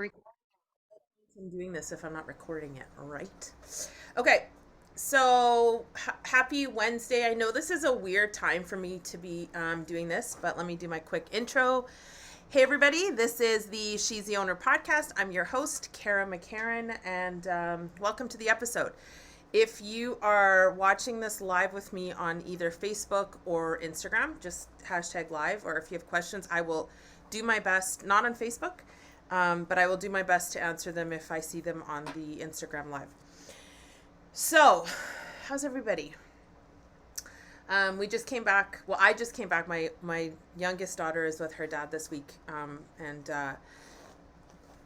I'm doing this if I'm not recording it, right? Okay, so happy Wednesday. I know this is a weird time for me to be doing this, but let me do my quick intro. Hey, everybody, this is the She's the Owner podcast. I'm your host, Kara McCarran, and welcome to the episode. If you are watching this live with me on either Facebook or Instagram, just hashtag live, or if you have questions, I will do my best, not on Facebook, but I will do my best to answer them if I see them on the Instagram live. So, how's everybody? We just came back. Well, I just came back. My youngest daughter is with her dad this week, and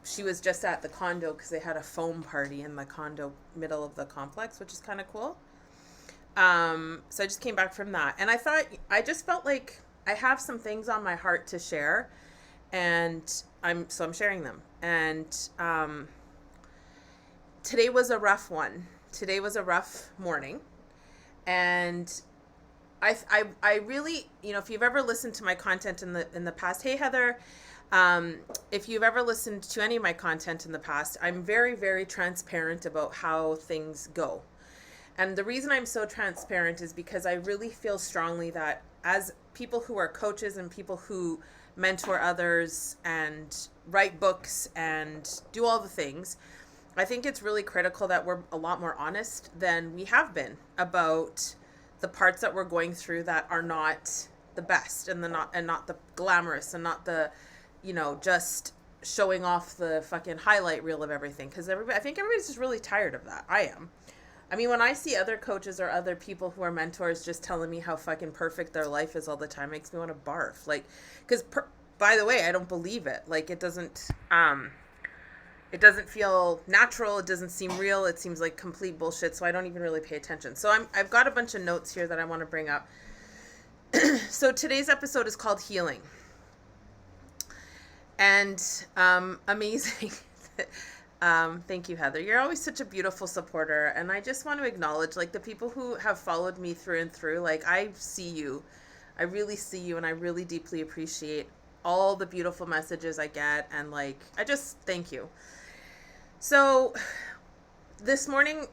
she was just at the condo because they had a foam party in the condo middle of the complex, which is kind of cool. So I just came back from that, and I just felt like I have some things on my heart to share, and I'm sharing them. And today was a rough one. Today was a rough morning, and I really, if you've ever listened to my content in the past, hey Heather, if you've ever listened to any of my content in the past, I'm very, very transparent about how things go. And the reason I'm so transparent is because I really feel strongly that as people who are coaches and people who mentor others and write books and do all the things, I think it's really critical that we're a lot more honest than we have been about the parts that we're going through that are not the best and not the glamorous and not the, just showing off the fucking highlight reel of everything. Because I think everybody's just really tired of that. I am. I mean, when I see other coaches or other people who are mentors just telling me how fucking perfect their life is all the time, it makes me want to barf. Like, because by the way, I don't believe it. Like, it doesn't feel natural. It doesn't seem real. It seems like complete bullshit. So I don't even really pay attention. So I've got a bunch of notes here that I want to bring up. So today's episode is called Healing. And amazing. Thank you, Heather. You're always such a beautiful supporter. And I just want to acknowledge, like, the people who have followed me through and through. Like, I see you. I really see you, and I really deeply appreciate all the beautiful messages I get. And, like, I just thank you. So this morning,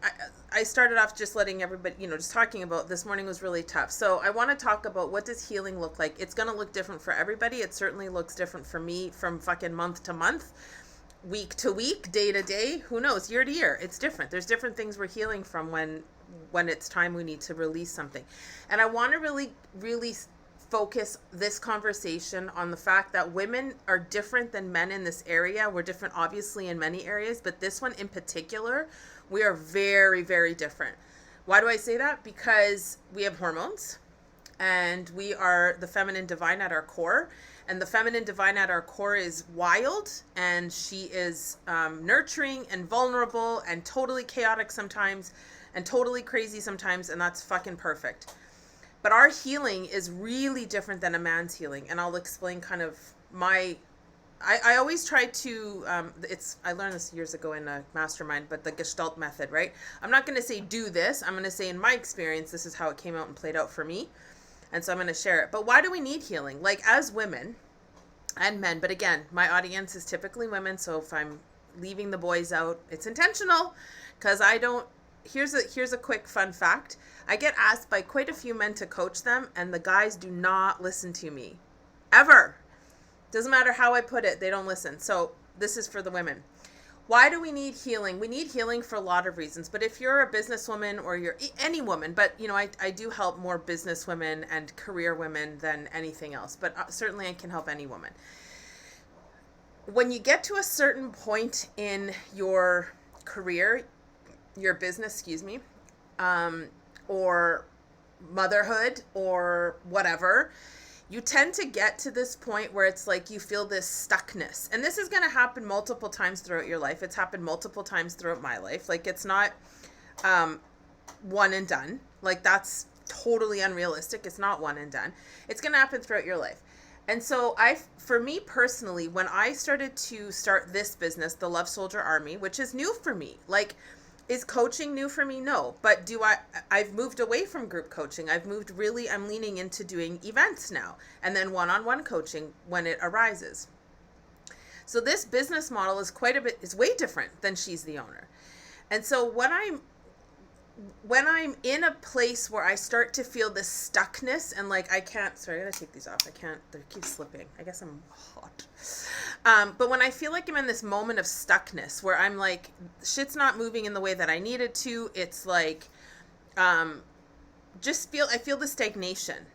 I started off just letting everybody, just talking about this morning was really tough. So I want to talk about, what does healing look like? It's going to look different for everybody. It certainly looks different for me from fucking month to month, week to week, day to day. Who knows? Year to year. It's different. There's different things we're healing from when it's time we need to release something. And I want to really, really focus this conversation on the fact that women are different than men in this area. We're different, obviously, in many areas, but this one in particular, we are very, very different. Why do I say that? Because we have hormones, and we are the feminine divine at our core. And the feminine divine at our core is wild, and she is nurturing and vulnerable and totally chaotic sometimes and totally crazy sometimes, and that's fucking perfect. But our healing is really different than a man's healing. And I'll explain kind of I always try to, I learned this years ago in a mastermind, but the Gestalt method, right? I'm not going to say do this. I'm going to say in my experience, this is how it came out and played out for me. And so I'm going to share it. But why do we need healing? Like, as women and men, but again, my audience is typically women. So if I'm leaving the boys out, it's intentional, because I don't. Here's a quick fun fact. I get asked by quite a few men to coach them, and the guys do not listen to me. Ever. Doesn't matter how I put it, they don't listen. So this is for the women. Why do we need healing? We need healing for a lot of reasons. But if you're a businesswoman, or you're any woman, but I do help more business women and career women than anything else. But certainly I can help any woman. When you get to a certain point in your career, your business, or motherhood or whatever, you tend to get to this point where it's like you feel this stuckness. And this is going to happen multiple times throughout your life. It's happened multiple times throughout my life. Like, it's not one and done. Like, that's totally unrealistic. It's not one and done. It's going to happen throughout your life. And so for me personally, when I started to start this business, the Love Soldier Army, which is new for me, like, is coaching new for me? No. But I've moved away from group coaching. I'm leaning into doing events now, and then one-on-one coaching when it arises. So this business model is way different than she's the owner. And so when I'm in a place where I start to feel this stuckness and like I can't, sorry, I gotta take these off. I can't, they keep slipping. I guess I'm hot. But when I feel like I'm in this moment of stuckness where I'm like, shit's not moving in the way that I needed to, it's like, I feel the stagnation.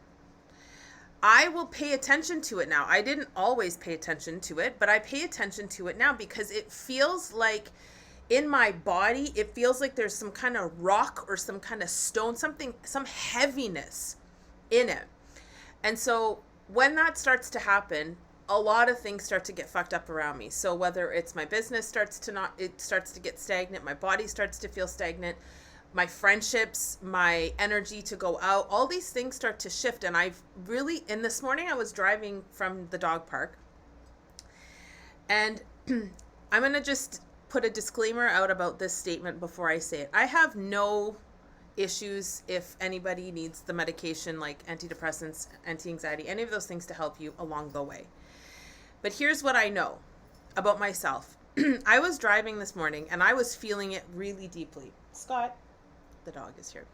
I will pay attention to it now. I didn't always pay attention to it, but I pay attention to it now because it feels like in my body, it feels like there's some kind of rock or some kind of stone, some heaviness in it. And so when that starts to happen, a lot of things start to get fucked up around me. So whether it's my business starts to get stagnant, my body starts to feel stagnant, my friendships, my energy to go out, all these things start to shift. And and this morning I was driving from the dog park, and I'm going to just put a disclaimer out about this statement before I say it. I have no issues if anybody needs the medication like antidepressants, anti-anxiety, any of those things to help you along the way. But here's what I know about myself. I was driving this morning and I was feeling it really deeply. Scott, the dog is here.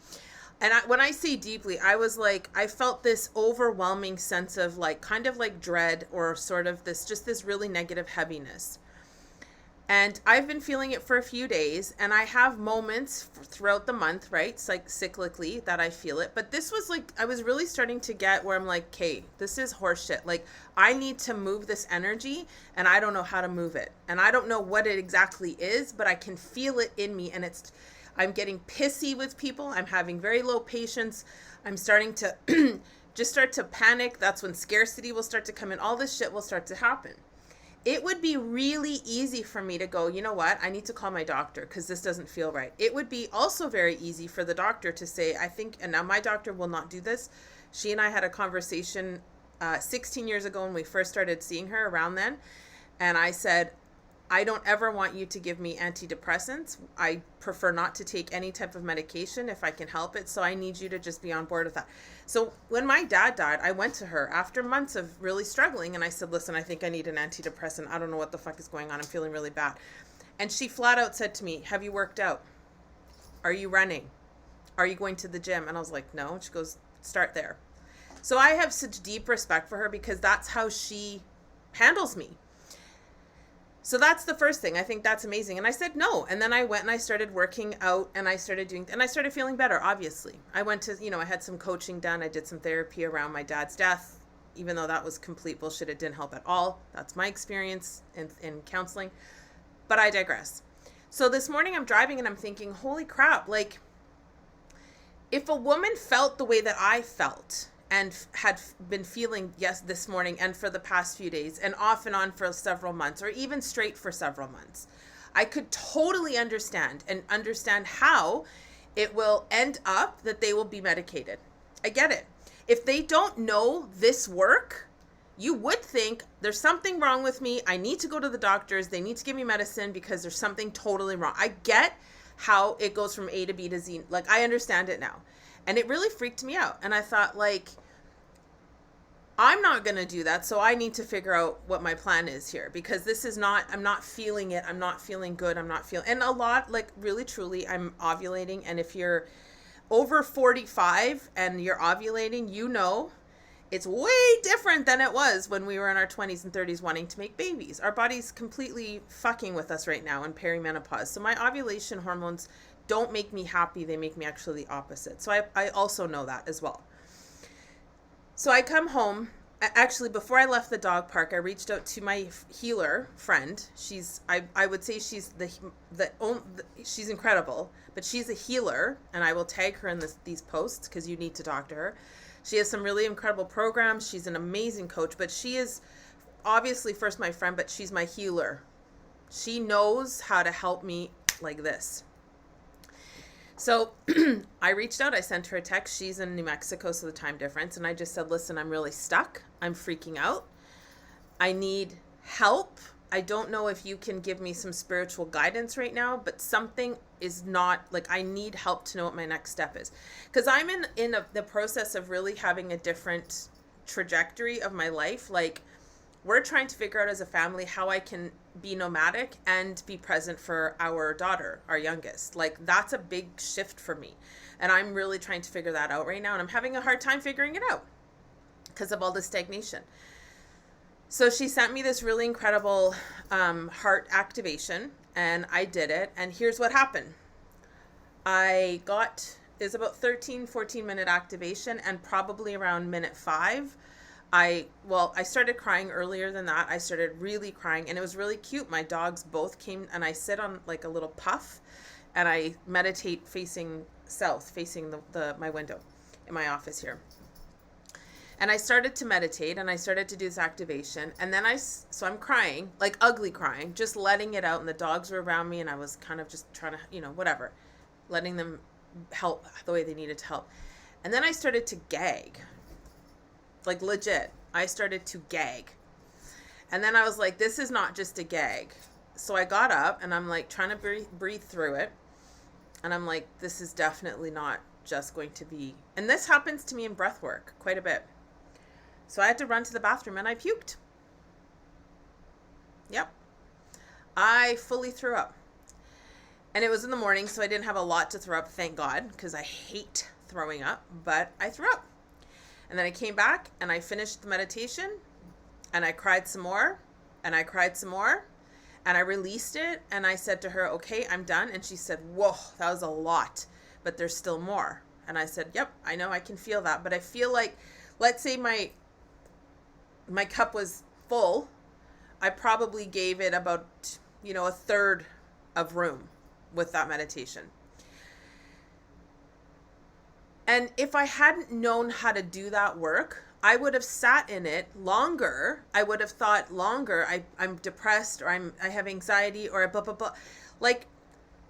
And when I say deeply, I was like, I felt this overwhelming sense of like, kind of like dread or sort of this really negative heaviness. And I've been feeling it for a few days, and I have moments throughout the month, right? It's like cyclically that I feel it. But this was like, I was really starting to get where I'm like, okay, this is horseshit. Like, I need to move this energy, and I don't know how to move it. And I don't know what it exactly is, but I can feel it in me. And I'm getting pissy with people. I'm having very low patience. I'm starting to just start to panic. That's when scarcity will start to come in. All this shit will start to happen. It would be really easy for me to go, you know what, I need to call my doctor because this doesn't feel right. It would be also very easy for the doctor to say, I think, and now my doctor will not do this. She and I had a conversation 16 years ago when we first started seeing her around then. And I said, I don't ever want you to give me antidepressants. I prefer not to take any type of medication if I can help it. So I need you to just be on board with that. So when my dad died, I went to her after months of really struggling. And I said, listen, I think I need an antidepressant. I don't know what the fuck is going on. I'm feeling really bad. And she flat out said to me, have you worked out? Are you running? Are you going to the gym? And I was like, no. And she goes, start there. So I have such deep respect for her because that's how she handles me. So that's the first thing. I think that's amazing. And I said no. And then I went and I started working out and I started feeling better, obviously. I went to, I had some coaching done. I did some therapy around my dad's death, even though that was complete bullshit. It didn't help at all. That's my experience in counseling. But I digress. So this morning I'm driving and I'm thinking, holy crap, like if a woman felt the way that I felt and had been feeling, yes, this morning and for the past few days and off and on for several months or even straight for several months, I could totally understand how it will end up that they will be medicated. I get it. If they don't know this work, you would think there's something wrong with me. I need to go to the doctors. They need to give me medicine because there's something totally wrong. I get how it goes from A to B to Z. Like, I understand it now. And it really freaked me out. And I thought, like, I'm not going to do that. So I need to figure out what my plan is here because I'm not feeling it. I'm not feeling good. And a lot, like really, truly, I'm ovulating. And if you're over 45 and you're ovulating, it's way different than it was when we were in our 20s and 30s wanting to make babies. Our body's completely fucking with us right now in perimenopause. So my ovulation hormones don't make me happy. They make me actually the opposite. So I also know that as well. So I come home. Actually, before I left the dog park, I reached out to my healer friend. I would say she's she's incredible, but she's a healer, and I will tag her in these posts because you need to talk to her. She has some really incredible programs. She's an amazing coach, but she is obviously first my friend, but she's my healer. She knows how to help me like this. So I reached out, I sent her a text. She's in New Mexico, so the time difference. And I just said, listen, I'm really stuck. I'm freaking out. I need help. I don't know if you can give me some spiritual guidance right now, but something is not, like, I need help to know what my next step is. Because I'm in the process of really having a different trajectory of my life. Like, we're trying to figure out as a family how I can be nomadic and be present for our daughter, our youngest. Like, that's a big shift for me. And I'm really trying to figure that out right now. And I'm having a hard time figuring it out because of all the stagnation. So she sent me this really incredible heart activation, and I did it. And here's what happened. It was about 14 minute activation, and probably around minute 5, I started crying earlier than that. I started really crying, and it was really cute. My dogs both came, and I sit on like a little puff, and I meditate facing south, facing my window in my office here. And I started to meditate, and I started to do this activation, and then so I'm crying, like ugly crying, just letting it out, and the dogs were around me, and I was kind of just trying to, whatever, letting them help the way they needed to help. And then I started to gag. Like, legit, I started to gag. And then I was like, this is not just a gag. So I got up, and I'm like trying to breathe through it. And I'm like, this is definitely not just going to be. And this happens to me in breath work quite a bit. So I had to run to the bathroom, and I puked. Yep. I fully threw up. And it was in the morning, so I didn't have a lot to throw up, thank God, because I hate throwing up, but I threw up. And then I came back, and I finished the meditation, and I cried some more, and I cried some more, and I released it, and I said to her, okay, I'm done. And she said, whoa, that was a lot, but there's still more. And I said, yep, I know, I can feel that, but I feel like, let's say my cup was full, I probably gave it about, a third of room with that meditation. And if I hadn't known how to do that work, I would have sat in it longer. I would have thought longer, I'm depressed, or I have anxiety, or blah, blah, blah. Like,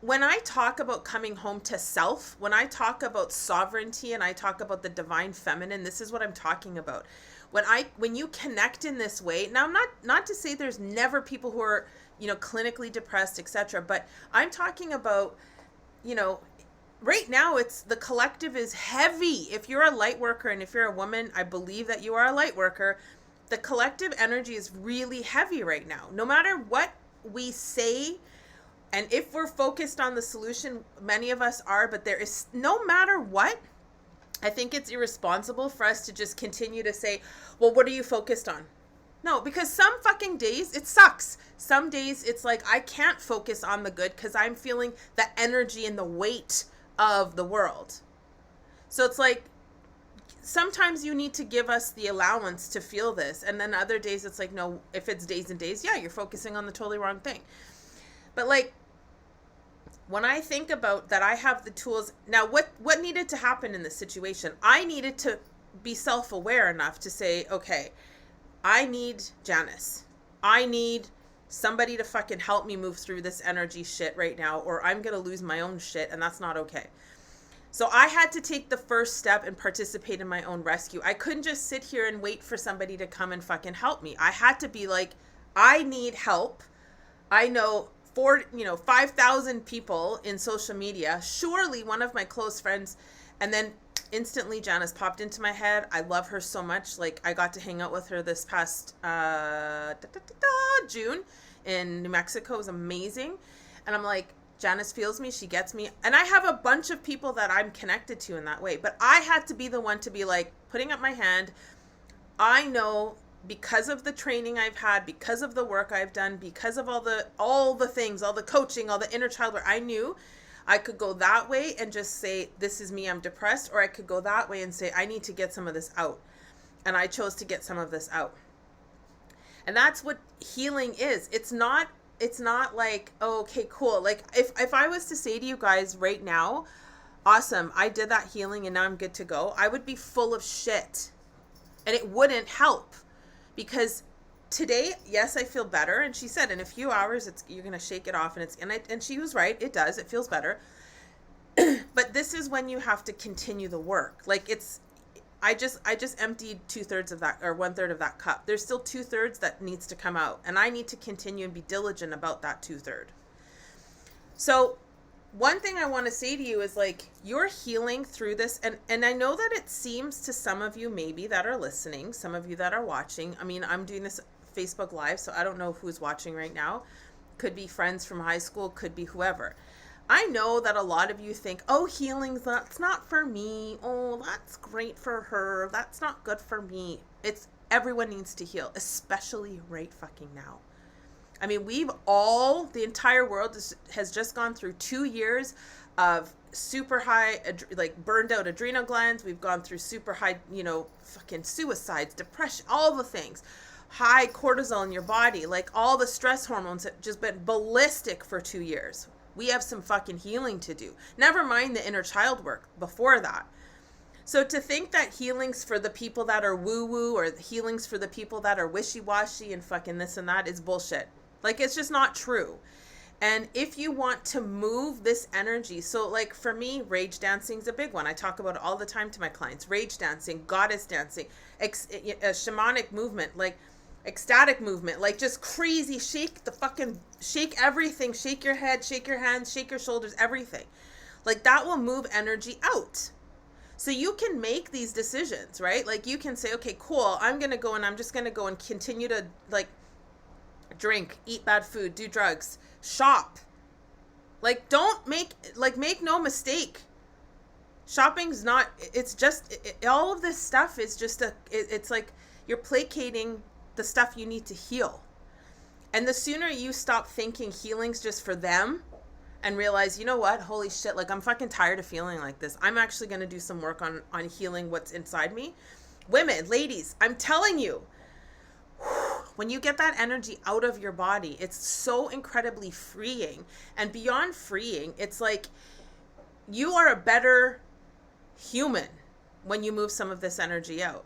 when I talk about coming home to self, when I talk about sovereignty and I talk about the divine feminine, this is what I'm talking about. When you connect in this way, now not to say there's never people who are, clinically depressed, etc., but I'm talking about, right now it's the collective is heavy. If you're a light worker, and if you're a woman, I believe that you are a light worker, the collective energy is really heavy right now. No matter what we say, and if we're focused on the solution, many of us are, but there is, no matter what, I think it's irresponsible for us to just continue to say, well, what are you focused on? No, because some fucking days it sucks. Some days it's like I can't focus on the good because I'm feeling the energy and the weight of the world. So it's like, sometimes you need to give us the allowance to feel this. And then other days it's like, no, if it's days and days, yeah, you're focusing on the totally wrong thing. But like, when I think about that, I have the tools. Now, what needed to happen in this situation? I needed to be self-aware enough to say, okay, I need Janice. I need somebody to fucking help me move through this energy shit right now, or I'm going to lose my own shit, and that's not okay. So I had to take the first step and participate in my own rescue. I couldn't just sit here and wait for somebody to come and fucking help me. I had to be like, I need help. I know 5,000 people in social media, surely one of my close friends. And then instantly Janice popped into my head. I love her so much. Like, I got to hang out with her this past June in New Mexico. It was amazing. And I'm like, Janice feels me. She gets me. And I have a bunch of people that I'm connected to in that way. But I had to be the one to be like, putting up my hand. I know, because of the training I've had, because of the work I've done, because of all the things, all the coaching, all the inner child work, I knew I could go that way and just say, this is me, I'm depressed, or I could go that way and say, I need to get some of this out. And I chose to get some of this out. And that's what healing is. It's not like, oh, okay, cool. Like, if I was to say to you guys right now, awesome, I did that healing and now I'm good to go, I would be full of shit. And it wouldn't help. Because today, yes, I feel better. And she said, in a few hours, you're going to shake it off. And she was right. It does. It feels better. But this is when you have to continue the work. Like, I just emptied 2/3 of that, or 1/3 of that cup. There's still 2/3 that needs to come out. And I need to continue and be diligent about that 2/3. So one thing I want to say to you is, like, you're healing through this. And I know that it seems to some of you maybe that are listening, some of you that are watching. I mean, I'm doing this Facebook Live, so I don't know who's watching right now. Could be friends from high school, could be whoever. I know that a lot of you think, oh, healing's that's not for me. Oh, that's great for her. That's not good for me. It's everyone needs to heal, especially right fucking now. I mean, the entire world has just gone through 2 years of super high, like burned out adrenal glands. We've gone through super high, fucking suicides, depression, all the things. High cortisol in your body, like all the stress hormones have just been ballistic for 2 years. We have some fucking healing to do. Never mind the inner child work before that. So to think that healing's for the people that are woo-woo or healing's for the people that are wishy-washy and fucking this and that is bullshit. Like, it's just not true. And if you want to move this energy, so like for me, rage dancing is a big one. I talk about it all the time to my clients. Rage dancing, goddess dancing, shamanic movement, like ecstatic movement, like just crazy, shake everything, shake your head, shake your hands, shake your shoulders, everything. Like that will move energy out. So you can make these decisions, right? Like you can say, okay, cool, I'm just going to go and continue to like drink, eat bad food, do drugs, shop. Like make no mistake. Shopping's not, it's just, all of this stuff is just it's like you're placating the stuff you need to heal. And the sooner you stop thinking healing's just for them and realize, you know what, holy shit, like I'm fucking tired of feeling like this. I'm actually going to do some work on healing what's inside me. Women, ladies, I'm telling you, when you get that energy out of your body, it's so incredibly freeing. And beyond freeing, it's like you are a better human when you move some of this energy out.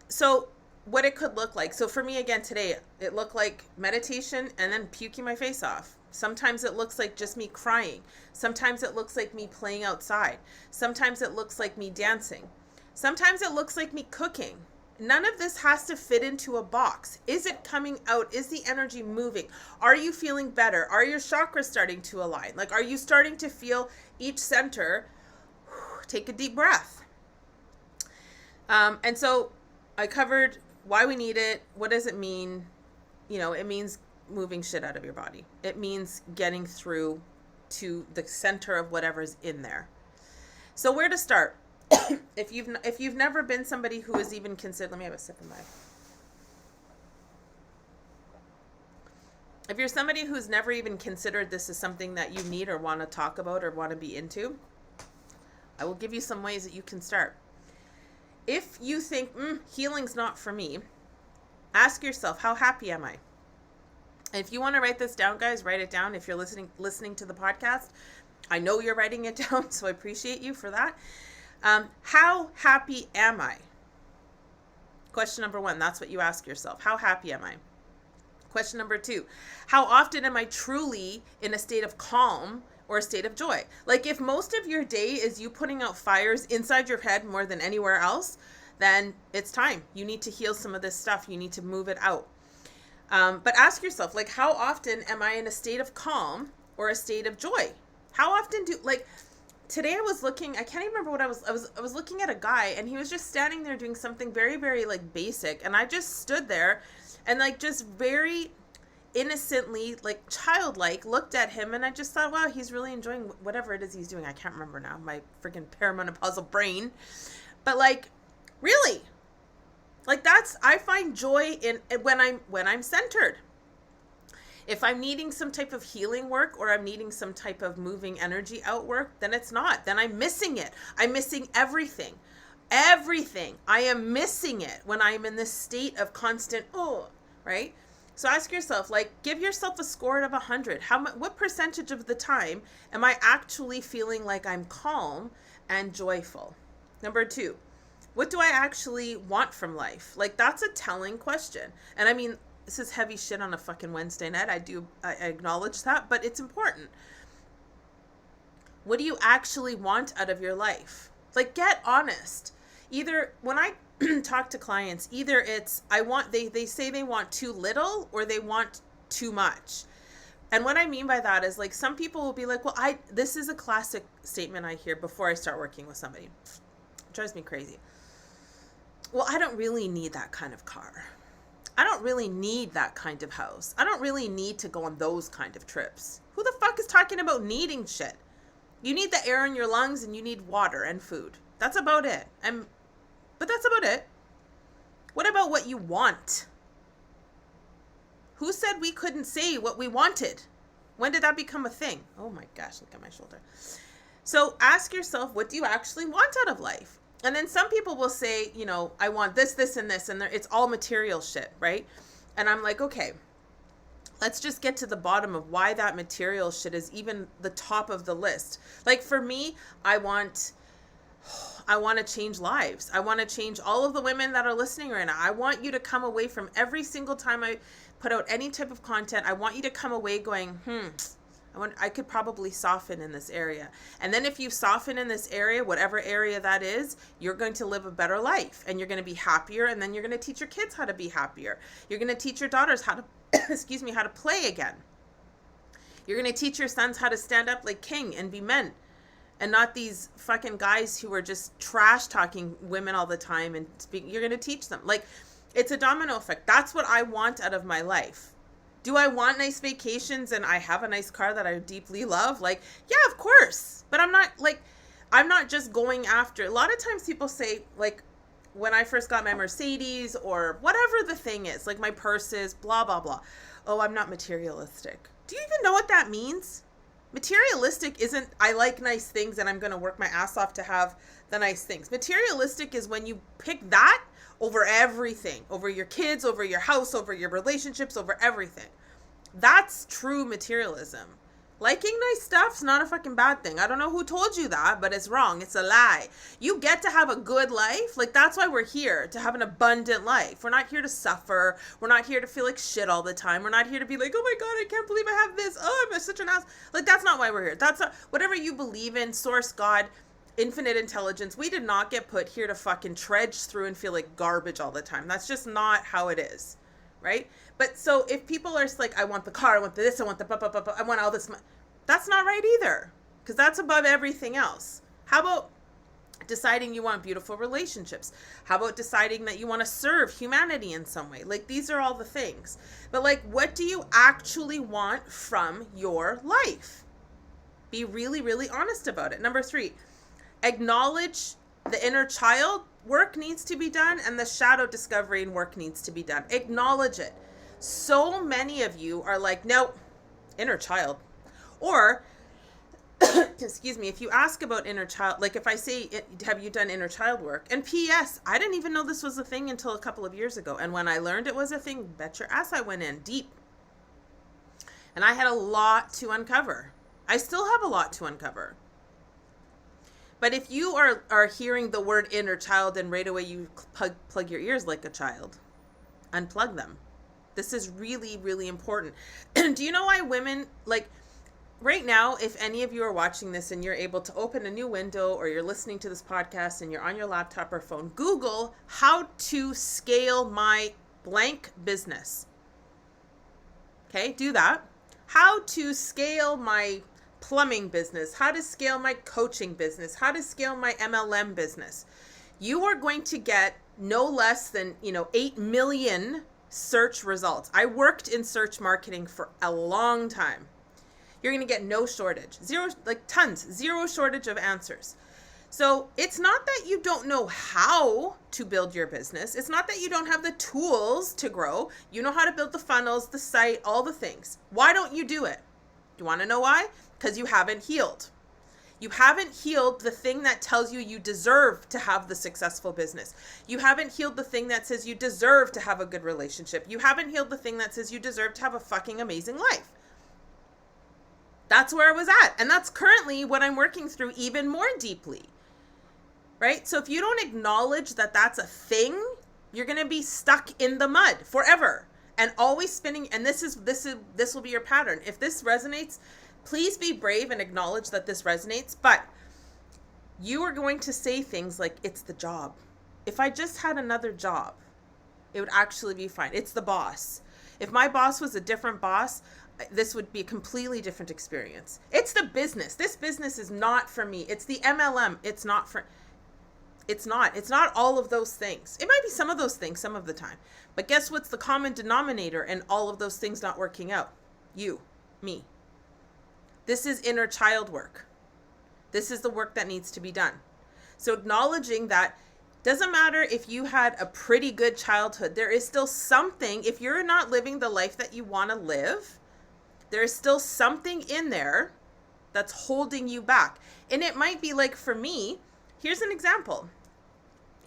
So what it could look like. So for me, again, today, it looked like meditation and then puking my face off. Sometimes it looks like just me crying. Sometimes it looks like me playing outside. Sometimes it looks like me dancing. Sometimes it looks like me cooking. None of this has to fit into a box. Is it coming out? Is the energy moving? Are you feeling better? Are your chakras starting to align? Like, are you starting to feel each center? Take a deep breath. And so I covered why we need it. What does it mean? It means moving shit out of your body. It means getting through to the center of whatever's in there. So where to start? If you've never been somebody who is even considered, let me have a sip of mine. If you're somebody who's never even considered this as something that you need or want to talk about or want to be into, I will give you some ways that you can start. If you think, healing's not for me, ask yourself, how happy am I? And if you want to write this down, guys, write it down. If you're listening to the podcast, I know you're writing it down, so I appreciate you for that. How happy am I? Question number 1, that's what you ask yourself. How happy am I? Question number 2, how often am I truly in a state of calm or a state of joy? Like if most of your day is you putting out fires inside your head more than anywhere else, then it's time. You need to heal some of this stuff. You need to move it out. But ask yourself, like, how often am I in a state of calm or a state of joy? How often today I was looking, I can't even remember what I was looking at a guy and he was just standing there doing something very, very like basic. And I just stood there and like just very innocently, like childlike, looked at him and I just thought, wow, he's really enjoying whatever it is he's doing. I can't remember now, my freaking perimenopausal brain. But like, really, like I find joy in when I'm centered. If I'm needing some type of healing work or I'm needing some type of moving energy out work, then it's not. Then I'm missing it. I'm missing everything. Everything. I am missing it when I'm in this state of constant, right? So ask yourself, like, give yourself a score out of 100. What percentage of the time am I actually feeling like I'm calm and joyful? Number 2, what do I actually want from life? Like, that's a telling question. And I mean, this is heavy shit on a fucking Wednesday night. I acknowledge that, but it's important. What do you actually want out of your life? Like, get honest. Either when I talk to clients, either it's they say they want too little or they want too much. And what I mean by that is, like, some people will be like, well, this is a classic statement I hear before I start working with somebody. It drives me crazy. Well, I don't really need that kind of car. I don't really need that kind of house. I don't really need to go on those kind of trips. Who the fuck is talking about needing shit? You need the air in your lungs and you need water and food. That's about it. But that's about it. What about what you want? Who said we couldn't say what we wanted? When did that become a thing? Oh my gosh, look at my shoulder. So ask yourself, what do you actually want out of life? And then some people will say, you know, I want this, this, and this, and it's all material shit, right? And I'm like, okay, let's just get to the bottom of why that material shit is even the top of the list. Like for me, I want to change lives. I want to change all of the women that are listening right now. I want you to come away from every single time I put out any type of content. I want you to come away going, I could probably soften in this area. And then if you soften in this area, whatever area that is, you're going to live a better life and you're going to be happier. And then you're going to teach your kids how to be happier. You're going to teach your daughters how to, how to play again. You're going to teach your sons how to stand up like king and be men. And not these fucking guys who are just trash talking women all the time and you're going to teach them. Like, it's a domino effect. That's what I want out of my life. Do I want nice vacations and I have a nice car that I deeply love? Like, yeah, of course. But I'm not just going after. A lot of times people say, like, when I first got my Mercedes or whatever the thing is, like my purses, blah, blah, blah. Oh, I'm not materialistic. Do you even know what that means? Materialistic isn't, I like nice things and I'm going to work my ass off to have the nice things. Materialistic is when you pick that over everything, over your kids, over your house, over your relationships, over everything. That's true materialism. Liking nice stuff's not a fucking bad thing. I don't know who told you that, but it's wrong. It's a lie. You get to have a good life. Like, that's why we're here, to have an abundant life. We're not here to suffer. We're not here to feel like shit all the time. We're not here to be like, oh my God, I can't believe I have this. Oh, I'm such an ass. Like, that's not why we're here. That's not, whatever you believe in, source, God, infinite intelligence, we did not get put here to fucking trudge through and feel like garbage all the time. That's just not how it is, right? But so if people are like, I want the car, I want this, I want the I want all this, that's not right either, because that's above everything else. How about deciding you want beautiful relationships? How about deciding that you want to serve humanity in some way? Like, these are all the things. But like, what do you actually want from your life? Be really, really honest about it. Number 3, acknowledge the inner child work needs to be done and the shadow discovery and work needs to be done. Acknowledge it. So many of you are like, no, inner child. Or, excuse me, if you ask about inner child, like if I say, have you done inner child work? And P.S., I didn't even know this was a thing until a couple of years ago. And when I learned it was a thing, bet your ass I went in deep. And I had a lot to uncover. I still have a lot to uncover. But if you are hearing the word inner child and right away you plug your ears like a child, unplug them. This is really, really important. Do you know why women, like right now, if any of you are watching this and you're able to open a new window or you're listening to this podcast and you're on your laptop or phone, Google how to scale my blank business. Okay, do that. How to scale my plumbing business, how to scale my coaching business, how to scale my MLM business. You are going to get no less than, 8 million search results. I worked in search marketing for a long time. You're going to get no shortage, zero shortage of answers. So it's not that you don't know how to build your business. It's not that you don't have the tools to grow. You know how to build the funnels, the site, all the things. Why don't you do it? You want to know why? Because you haven't healed. You haven't healed the thing that tells you you deserve to have the successful business. You haven't healed the thing that says you deserve to have a good relationship. You haven't healed the thing that says you deserve to have a fucking amazing life. That's where I was at. And that's currently what I'm working through even more deeply. Right? So if you don't acknowledge that that's a thing, you're going to be stuck in the mud forever and always spinning. And this will be your pattern. If this resonates, please be brave and acknowledge that this resonates. But you are going to say things like, it's the job. If I just had another job, it would actually be fine. It's the boss. If my boss was a different boss, this would be a completely different experience. It's the business. This business is not for me. It's the MLM. It's not for... It's not. It's not all of those things. It might be some of those things some of the time. But guess what's the common denominator in all of those things not working out? You, me. This is inner child work. This is the work that needs to be done. So acknowledging that doesn't matter if you had a pretty good childhood, there is still something, if you're not living the life that you want to live, there is still something in there that's holding you back. And it might be like, for me, here's an example.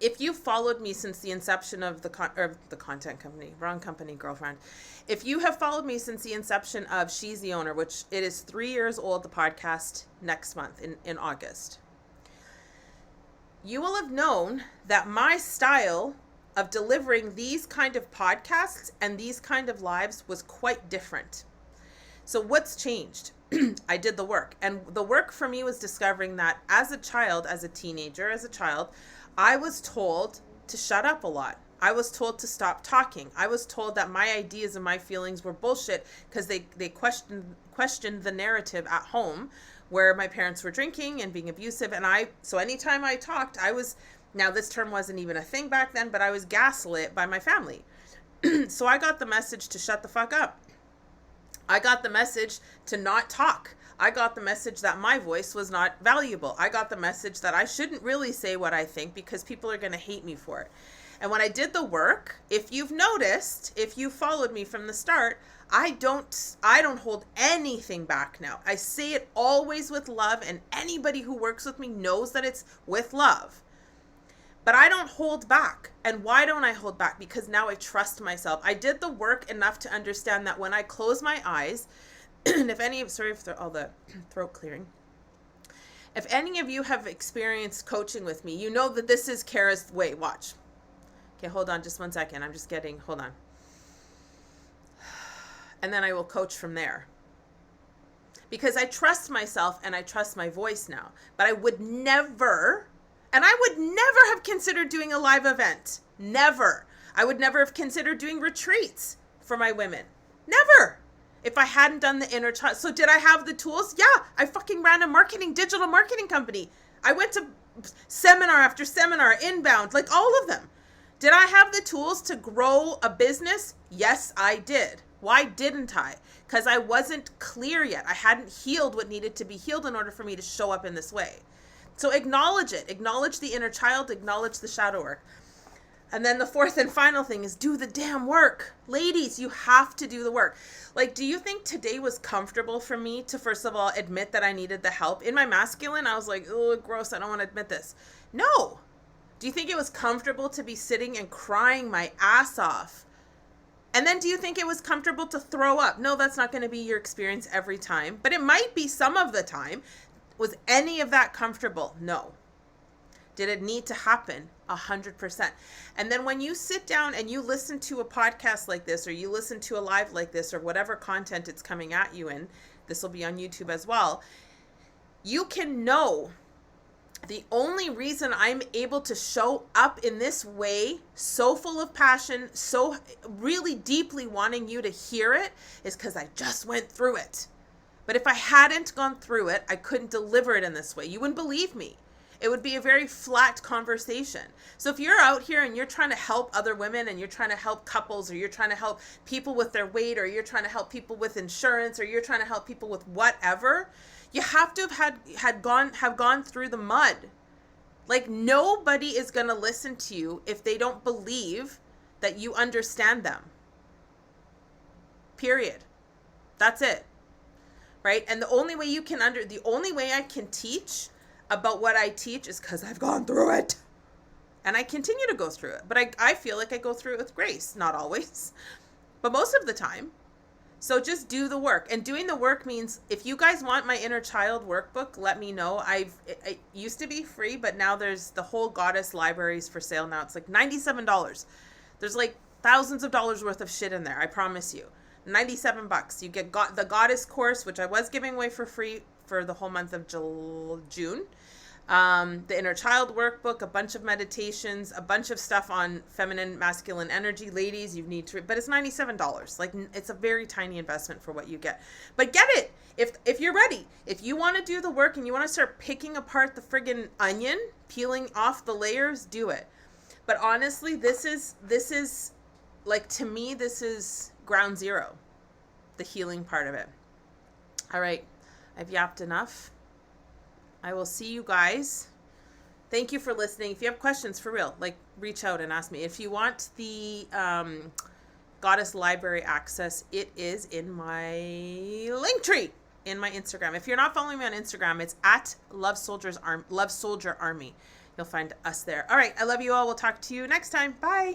If you followed me since the inception of the content company, wrong company, girlfriend. If you have followed me since the inception of She's the Owner, which it is 3 years old, the podcast next month in August, you will have known that my style of delivering these kind of podcasts and these kind of lives was quite different. So what's changed? I did the work. And the work for me was discovering that as a child, as a teenager, as a child, I was told to shut up a lot. I was told to stop talking. I was told that my ideas and my feelings were bullshit because they questioned the narrative at home where my parents were drinking and being abusive. And so anytime I talked, now this term wasn't even a thing back then, but I was gaslit by my family. So I got the message to shut the fuck up. I got the message to not talk. I got the message that my voice was not valuable. I got the message that I shouldn't really say what I think because people are going to hate me for it. And when I did the work, if you've noticed, if you followed me from the start, I don't hold anything back now. I say it always with love, and anybody who works with me knows that it's with love. But I don't hold back. And why don't I hold back? Because now I trust myself. I did the work enough to understand that when I close my eyes, and sorry for all the throat clearing. If any of you have experienced coaching with me, you know that this is Kara's way. Watch. Okay, hold on just 1 second. Hold on. And then I will coach from there. Because I trust myself and I trust my voice now. But I would never have considered doing a live event. Never. I would never have considered doing retreats for my women. Never. If I hadn't done the inner child. So did I have the tools? Yeah. I fucking ran a digital marketing company. I went to seminar after seminar, inbound, like all of them. Did I have the tools to grow a business? Yes, I did. Why didn't I? Because I wasn't clear yet. I hadn't healed what needed to be healed in order for me to show up in this way. So acknowledge it. Acknowledge the inner child. Acknowledge the shadow work. And then the fourth and final thing is do the damn work. Ladies, you have to do the work. Like, do you think today was comfortable for me to, first of all, admit that I needed the help? In my masculine, I was like, oh, gross, I don't want to admit this. No. Do you think it was comfortable to be sitting and crying my ass off? And then do you think it was comfortable to throw up? No, that's not going to be your experience every time, but it might be some of the time. Was any of that comfortable? No. Did it need to happen? 100%. And then when you sit down and you listen to a podcast like this, or you listen to a live like this, or whatever content it's coming at you in, this will be on YouTube as well, you can know the only reason I'm able to show up in this way, so full of passion, so really deeply wanting you to hear it, is because I just went through it. But if I hadn't gone through it, I couldn't deliver it in this way. You wouldn't believe me. It would be a very flat conversation. So if you're out here and you're trying to help other women, and you're trying to help couples, or you're trying to help people with their weight, or you're trying to help people with insurance, or you're trying to help people with whatever, you have to have gone through the mud. Like, nobody is going to listen to you if they don't believe that you understand them. Period. That's it. Right? And the only way I can teach about what I teach is because I've gone through it. And I continue to go through it. But I feel like I go through it with grace. Not always, but most of the time. So just do the work. And doing the work means, if you guys want my inner child workbook, let me know. It used to be free, but now there's the whole Goddess libraries for sale now. It's like $97. There's like thousands of dollars worth of shit in there. I promise you. $97. You get the Goddess course, which I was giving away for free for the whole month of June. The inner child workbook, a bunch of meditations, a bunch of stuff on feminine, masculine energy. Ladies, you need to, but it's $97. Like, it's a very tiny investment for what you get. But get it. if you're ready, if you want to do the work and you want to start picking apart the friggin' onion, peeling off the layers, do it. But honestly, this is like, to me, this is ground zero, the healing part of it. All right, I've yapped enough. I will see you guys. Thank you for listening. If you have questions, for real, like, reach out and ask me. If you want the Goddess Library access, it is in my link tree in my Instagram. If you're not following me on Instagram, it's at Love Soldier Army. You'll find us there. All right, I love you all. We'll talk to you next time. Bye.